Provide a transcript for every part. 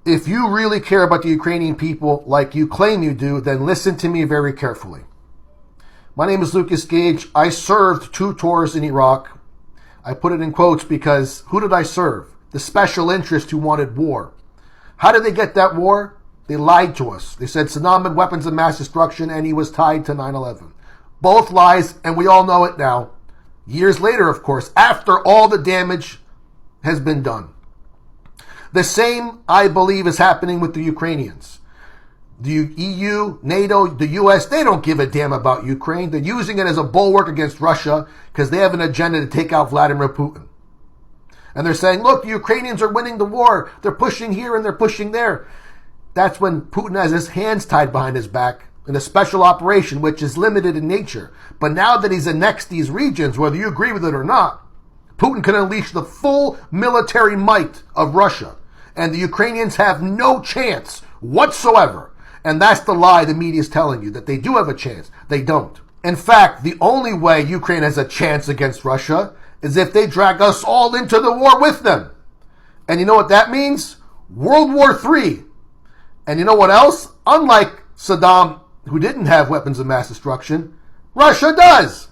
If you really care about the Ukrainian people like you claim you do, then listen to me very carefully. My name is Lukas Гэйdж. I served 2 tours in Iraq. I put it in quotes because who did I serve? The special interest who wanted war. How did they get that war? They lied to us. They said Saddam had weapons of mass destruction and he was tied to 9/11. Both lies, and we all know it now. Years later, of course, after all the damage has been done. The same, I believe, is happening with the Ukrainians. The EU, NATO, the US, they don't give a damn about Ukraine. They're using it as a bulwark against Russia because they have an agenda to take out Vladimir Putin. And they're saying, look, the Ukrainians are winning the war. They're pushing here and they're pushing there. That's when Putin has his hands tied behind his back in a special operation, which is limited in nature. But now that he's annexed these regions, whether you agree with it or not, Putin can unleash the full military might of Russia. And the Ukrainians have no chance whatsoever. And that's the lie the media is telling you, that they do have a chance. They don't. In fact, the only way Ukraine has a chance against Russia is if they drag us all into the war with them. And you know what that means? World War III. And you know what else? Unlike Saddam, who didn't have weapons of mass destruction, Russia does.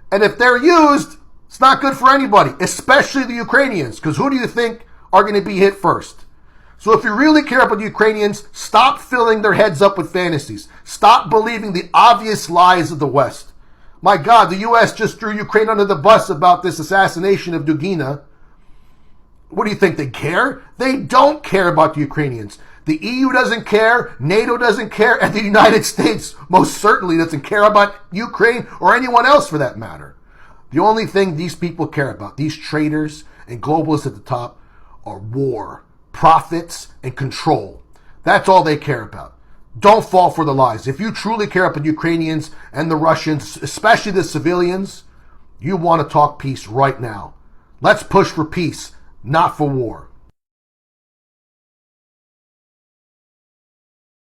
And if they're used, it's not good for anybody, especially the Ukrainians, because who do you think are going to be hit first? So if you really care about the Ukrainians, stop filling their heads up with fantasies. Stop believing the obvious lies of the West. My God, the U.S. just threw Ukraine under the bus about this assassination of Dugina. What do you think? They care? They don't care about the Ukrainians. The EU doesn't care, NATO doesn't care, and the United States most certainly doesn't care about Ukraine or anyone else for that matter. The only thing these people care about, these traitors and globalists at the top, are war, profits, and control. That's all they care about. Don't fall for the lies. If you truly care about the Ukrainians and the Russians, especially the civilians, you want to talk peace right now. Let's push for peace, not for war.